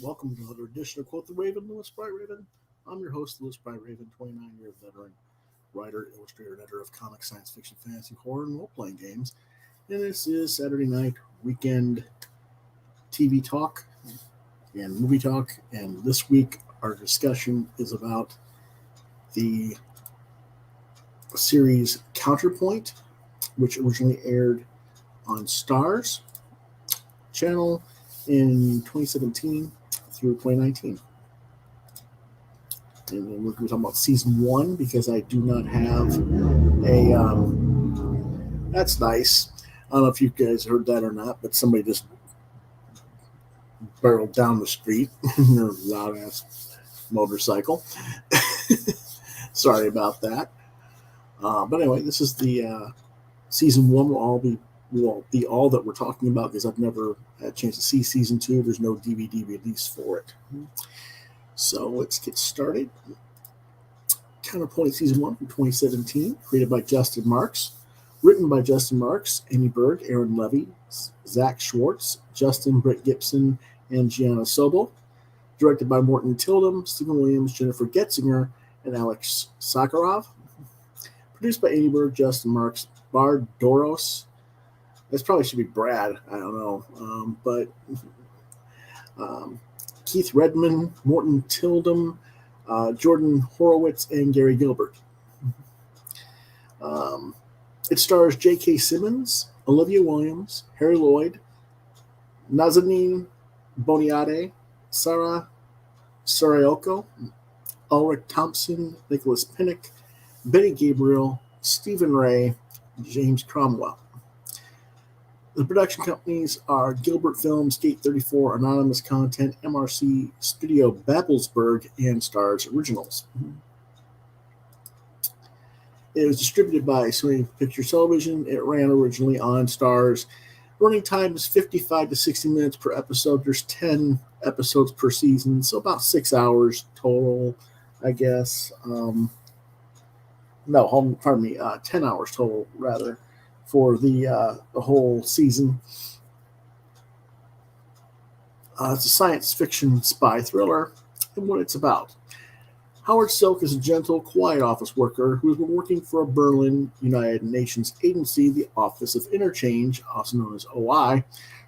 Welcome to another edition of Quoth the Raven, Lewis Bright Raven. I'm your host, Lewis Bright Raven, 29-year veteran writer, illustrator, and editor of comics, science fiction, fantasy, horror, and role-playing games. And this is Saturday night weekend TV talk and movie talk. And this week, our discussion is about the series Counterpoint, which originally aired on STARZ channel in 2017 through 2019. And then we're going to be talking about season 1 because I do not have a. That's nice. I don't know if you guys heard that or not, but somebody just barreled down the street in their loud ass motorcycle. Sorry about that. But anyway, this is the season 1 will be all that we're talking about because I've never had a chance to see season 2. There's no DVD release for it. So let's get started. Counterpoint season 1 from 2017, created by Justin Marks, written by Justin Marks, Amy Berg, Aaron Levy, Zach Schwartz, Justin Britt Gibson, and Gianna Sobel. Directed by Morton Tildum, Stephen Williams, Jennifer Getzinger, and Alex Sakharov. Produced by Amy Berg, Justin Marks, Bard Doros. This probably should be Brad. I don't know. But Keith Redman, Morton Tildum, Jordan Horowitz, and Gary Gilbert. It stars J.K. Simmons, Olivia Williams, Harry Lloyd, Nazanin Boniade, Sarah Sarayoco, Ulrich Thompson, Nicholas Pinnock, Betty Gabriel, Stephen Ray, James Cromwell. The production companies are Gilbert Films, Gate 34, Anonymous Content, MRC Studio Babelsberg, and STARZ Originals. It was distributed by Sony Pictures Television. It ran originally on STARZ. Running time is 55 to 60 minutes per episode. There's 10 episodes per season, so about 6 hours total, I guess. 10 hours total, rather, for the whole season. It's a science fiction spy thriller, and what it's about. Howard Silk is a gentle, quiet office worker who has been working for a Berlin United Nations agency, the Office of Interchange, also known as OI,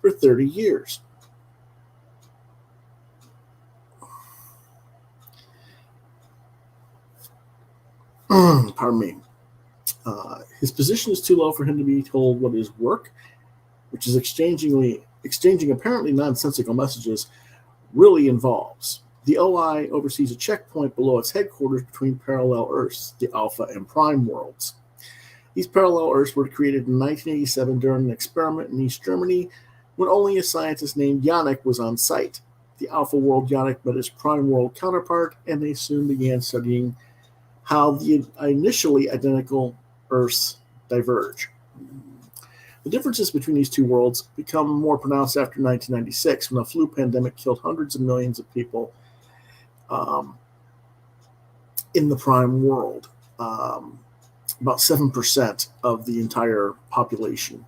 for 30 years. Pardon me. His position is too low for him to be told what his work, which is exchanging apparently nonsensical messages, really involves. The OI oversees a checkpoint below its headquarters between parallel Earths, the Alpha and Prime worlds. These parallel Earths were created in 1987 during an experiment in East Germany when only a scientist named Yannick was on site. The Alpha world Yannick met his Prime world counterpart, and they soon began studying how the initially identical Earths diverge. The differences between these two worlds become more pronounced after 1996, when a flu pandemic killed hundreds of millions of people in the Prime world, about 7% of the entire population,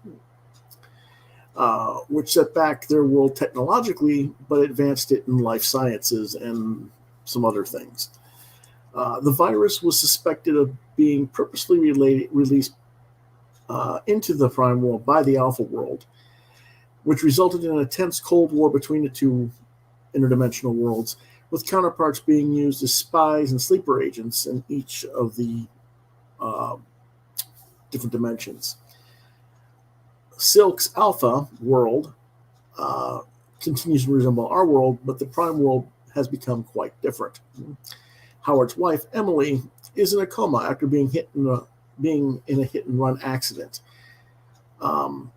which set back their world technologically, but advanced it in life sciences and some other things. The virus was suspected of being purposely released into the Prime world by the Alpha world, which resulted in an intense Cold War between the two interdimensional worlds, with counterparts being used as spies and sleeper agents in each of the uh, different dimensions. Silk's Alpha world uh, continues to resemble our world, but the Prime world has become quite different. Howard's wife, Emily, is in a coma after being in a hit and run accident. Um,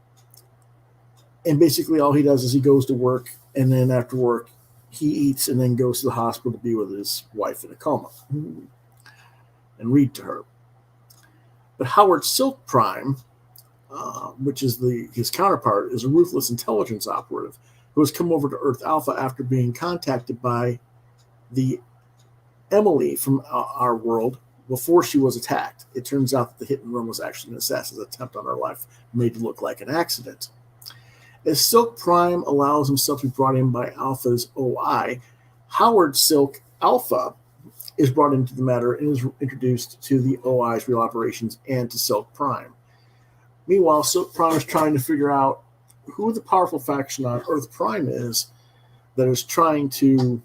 and basically, all he does is he goes to work, and then after work, he eats and then goes to the hospital to be with his wife in a coma and read to her. But Howard Silk Prime, which is his counterpart, is a ruthless intelligence operative who has come over to Earth Alpha after being contacted by the Emily from our world before she was attacked. It turns out that the hit and run was actually an assassin's attempt on her life, made to look like an accident. As Silk Prime allows himself to be brought in by Alpha's OI, Howard Silk Alpha is brought into the matter and is introduced to the OI's real operations and to Silk Prime. Meanwhile, Silk Prime is trying to figure out who the powerful faction on Earth Prime is that is trying to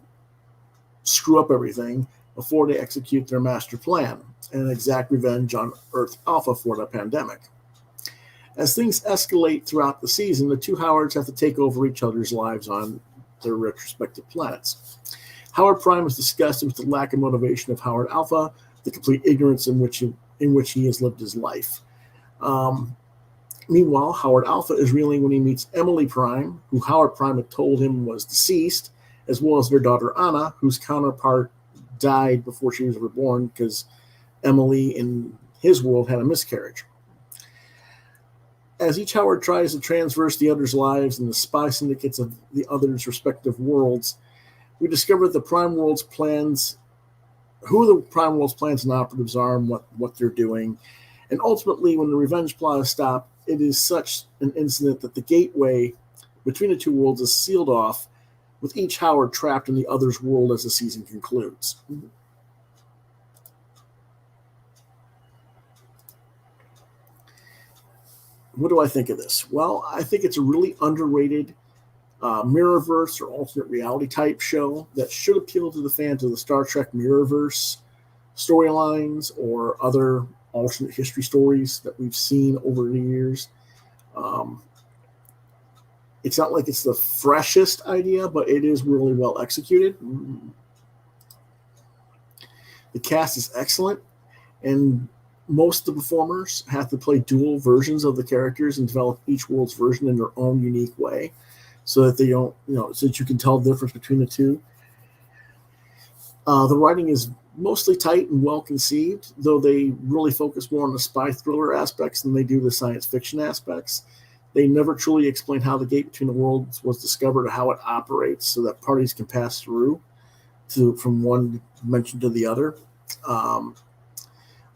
screw up everything before they execute their master plan and exact revenge on Earth Alpha for the pandemic. As things escalate throughout the season, the two Howards have to take over each other's lives on their respective planets. Howard Prime is disgusted with the lack of motivation of Howard Alpha, the complete ignorance in which he has lived his life. Meanwhile, Howard Alpha is reeling when he meets Emily Prime, who Howard Prime had told him was deceased, as well as their daughter Anna, whose counterpart died before she was ever born because Emily in his world had a miscarriage. As each Howard tries to transverse the other's lives and the spy syndicates of the other's respective worlds, we discover the Prime World's plans, who the Prime World's plans and operatives are and what they're doing. And ultimately, when the revenge plot is stopped, it is such an incident that the gateway between the two worlds is sealed off, with each Howard trapped in the other's world as the season concludes. What do I think of this? Well, I think it's a really underrated Mirrorverse or alternate reality type show that should appeal to the fans of the Star Trek Mirrorverse storylines or other alternate history stories that we've seen over the years. It's not like it's the freshest idea, but it is really well executed. The cast is excellent, and most of the performers have to play dual versions of the characters and develop each world's version in their own unique way, so that they don't, so that you can tell the difference between the two. The writing is mostly tight and well conceived, though they really focus more on the spy thriller aspects than they do the science fiction aspects. They never truly explain how the gate between the worlds was discovered or how it operates so that parties can pass through from one dimension to the other.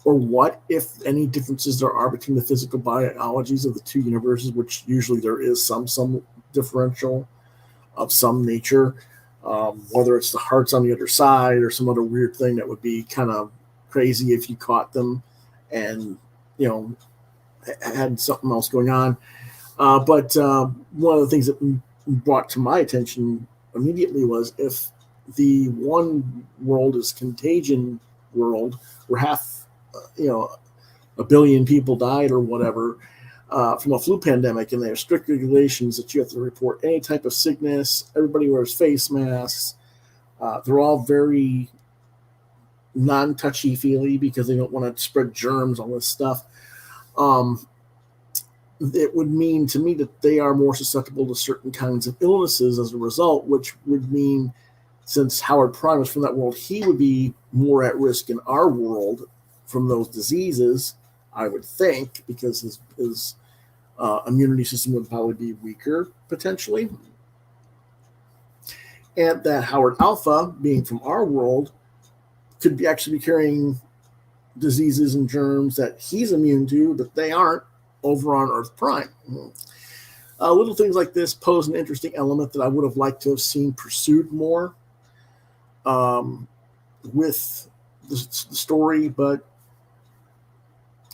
Or what, if any, differences there are between the physical biologies of the two universes, which usually there is some differential of some nature, whether it's the hearts on the other side or some other weird thing that would be kind of crazy if you caught them and, had something else going on. But one of the things that brought to my attention immediately was if the one world is Contagion world, where half, a billion people died or whatever from a flu pandemic, and they have strict regulations that you have to report any type of sickness. Everybody wears face masks. They're all very non-touchy-feely because they don't want to spread germs, all this stuff. It would mean to me that they are more susceptible to certain kinds of illnesses as a result, which would mean, since Howard Prime is from that world, he would be more at risk in our world from those diseases, I would think, because his immunity system would probably be weaker, potentially. And that Howard Alpha, being from our world, could actually be carrying diseases and germs that he's immune to, that they aren't, over on Earth Prime. Little things like this pose an interesting element that I would have liked to have seen pursued more with the story, but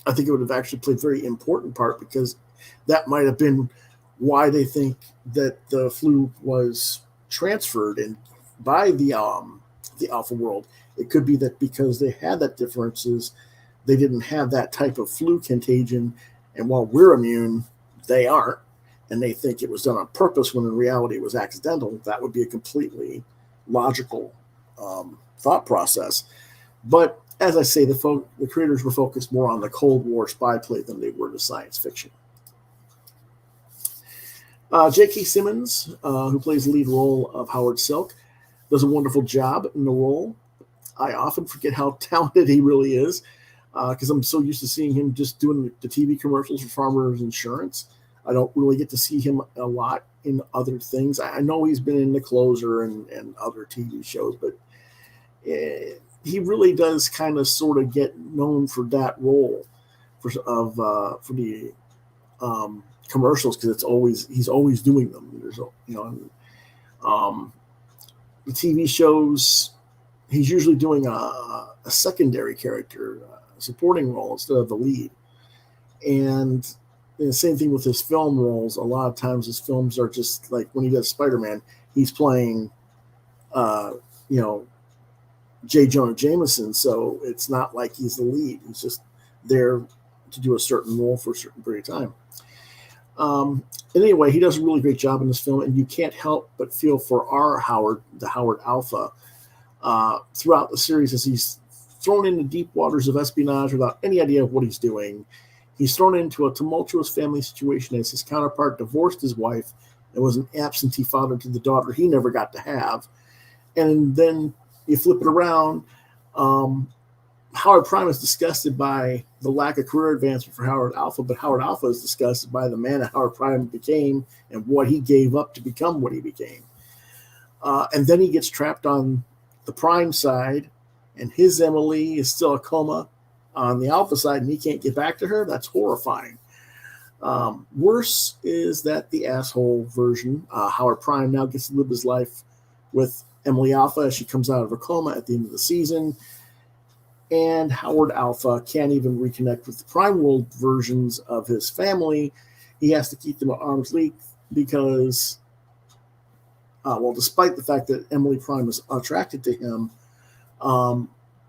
I think it would have actually played a very important part, because that might have been why they think that the flu was transferred and by the the alpha world. It could be that because they had that differences, they didn't have that type of flu contagion, and while we're immune, they aren't, and they think it was done on purpose when in reality it was accidental. That would be a completely logical thought process. But as I say, the creators were focused more on the Cold War spy play than they were to science fiction. J.K. Simmons, who plays the lead role of Howard Silk, does a wonderful job in the role. I often forget how talented he really is because I'm so used to seeing him just doing the TV commercials for Farmers Insurance. I don't really get to see him a lot in other things. I know he's been in The Closer and other TV shows, but he really does kind of sort of get known for that role for the commercials because he's always doing them. There's the TV shows, he's usually doing a secondary character, a supporting role instead of the lead. And the same thing with his film roles. A lot of times his films are just like when he does Spider-Man, he's playing, J. Jonah Jameson. So it's not like he's the lead. He's just there to do a certain role for a certain period of time. Anyway, he does a really great job in this film, and you can't help but feel for our Howard, the Howard Alpha, throughout the series as he's thrown into deep waters of espionage without any idea of what he's doing. He's thrown into a tumultuous family situation as his counterpart divorced his wife and was an absentee father to the daughter he never got to have. And then you flip it around, Howard Prime is disgusted by the lack of career advancement for Howard Alpha, but Howard Alpha is disgusted by the man that Howard Prime became and what he gave up to become what he became. And then he gets trapped on the Prime side, and his Emily is still a coma on the Alpha side, and he can't get back to her. That's horrifying. Worse is that the asshole version, Howard Prime, now gets to live his life with Emily Alpha as she comes out of her coma at the end of the season. And Howard Alpha can't even reconnect with the Prime World versions of his family. He has to keep them at arm's length because, despite the fact that Emily Prime is attracted to him,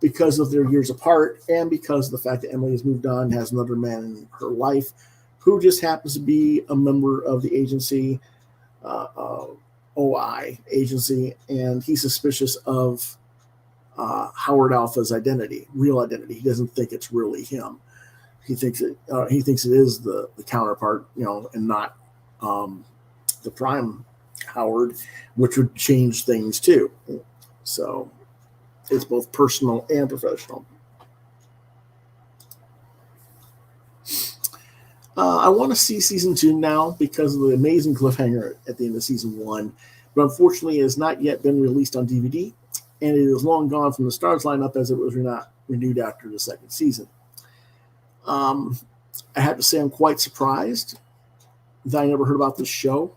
because of their years apart and because of the fact that Emily has moved on and has another man in her life who just happens to be a member of the agency, OI agency, and he's suspicious of Howard Alpha's real identity. He doesn't think it's really him. He thinks it is the counterpart, and not the Prime Howard, which would change things too. So it's both personal and professional. I want to see season 2 now because of the amazing cliffhanger at the end of season 1, but unfortunately it has not yet been released on DVD, and it is long gone from the STARZ lineup as it was not renewed after the second season. I have to say I'm quite surprised that I never heard about this show.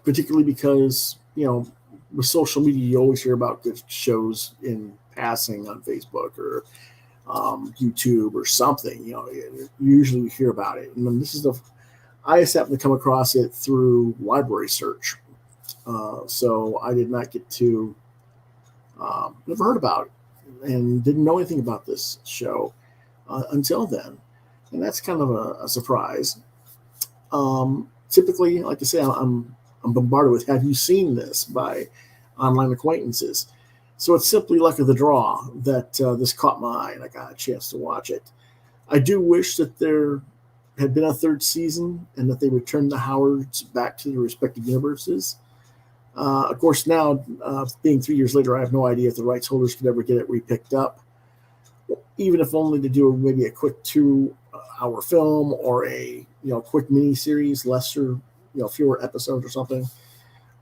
Particularly because, with social media, you always hear about good shows in passing on Facebook or YouTube or something. You usually hear about it. And then I just happened to come across it through library search. So I did not get to, never heard about it and didn't know anything about this show until then. And that's kind of a surprise. Typically, like I say, I'm bombarded with, have you seen this, by online acquaintances. So it's simply luck of the draw that this caught my eye and I got a chance to watch it. I do wish that there had been a third season and that they would turn the Howards back to their respective universes. Of course, now, being 3 years later, I have no idea if the rights holders could ever get it repicked up, even if only to do maybe a quick 2-hour film or a quick mini series, lesser, fewer episodes or something,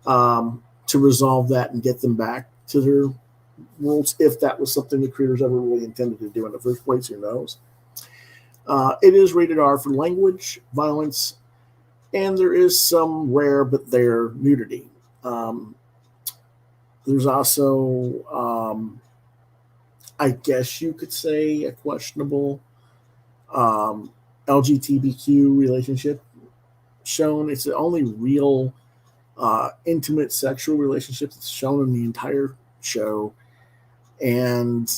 to resolve that and get them back to their worlds, if that was something the creators ever really intended to do in the first place. Who knows? It is rated R for language, violence, and there is some rare but there nudity. There's also, I guess you could say, a questionable LGBTQ relationship shown. It's the only real intimate sexual relationship that's shown in the entire show. And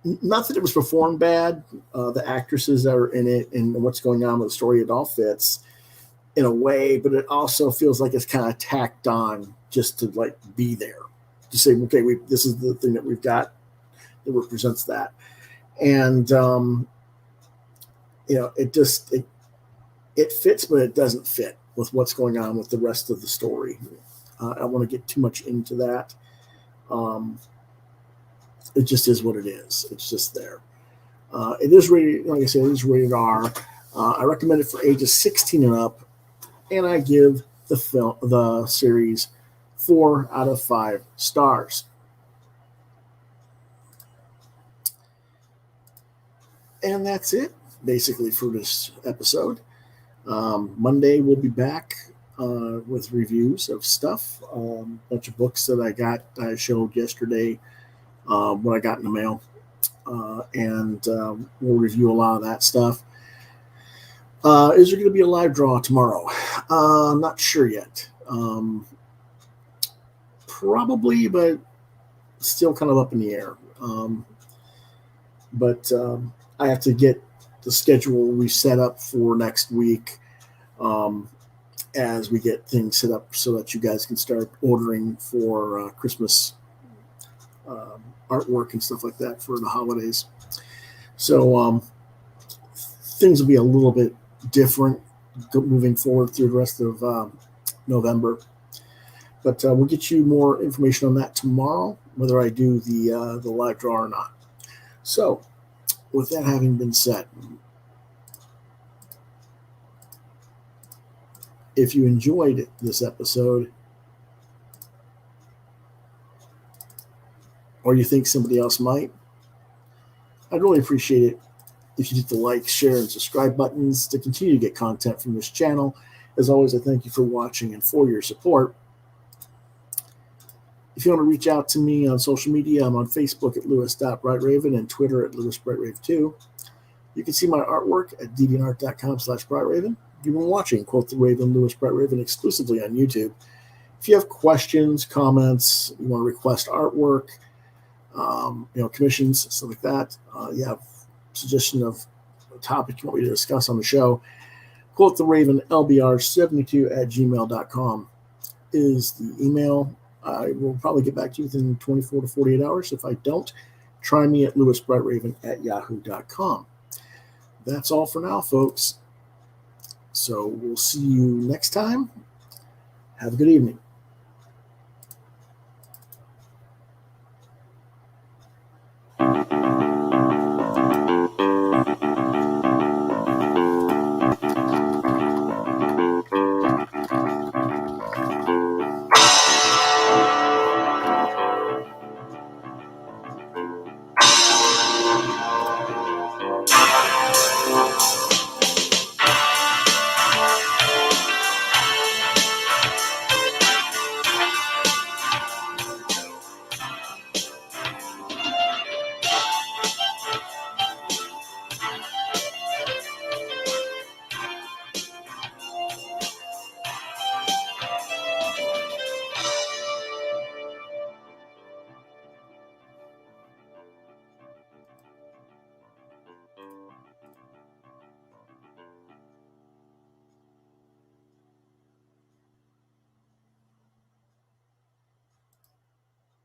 not that it was performed bad. The actresses that are in it and what's going on with the story, it all fits in a way, but it also feels like it's kind of tacked on just to like be there, to say, okay, this is the thing that we've got that represents that. And it fits, but it doesn't fit with what's going on with the rest of the story. I don't want to get too much into that. It just is what it is. It's just there. It is rated, like I said, it is rated R. I recommend it for ages 16 and up, and I give the series 4 out of 5 stars. And that's it, basically, for this episode. Monday we'll be back with reviews of stuff, a bunch of books that I showed yesterday, what I got in the mail, and we'll review a lot of that stuff. Is there going to be a live draw tomorrow? I'm not sure yet. Probably, but still kind of up in the air. But I have to get the schedule reset up for next week as we get things set up so that you guys can start ordering for Christmas artwork and stuff like that for the holidays. So things will be a little bit different moving forward through the rest of November. But we'll get you more information on that tomorrow, whether I do the live draw or not. So, with that having been said, if you enjoyed this episode, or you think somebody else might, I'd really appreciate it if you hit the like, share, and subscribe buttons to continue to get content from this channel. As always, I thank you for watching and for your support. If you want to reach out to me on social media, I'm on Facebook at lewis.brightraven and Twitter at lewisbrightrave2. You can see my artwork at deviantart.com/brightraven. You've been watching Quoth the Raven, Lewis Brightraven exclusively on YouTube. If you have questions, comments, you want to request artwork, commissions, stuff like that, you have suggestion of a topic you want me to discuss on the show, Quoth the Raven LBR72@gmail.com is the email. I will probably get back to you within 24 to 48 hours. If I don't, try me at lewisbrightraven@yahoo.com. That's all for now, folks. So we'll see you next time. Have a good evening.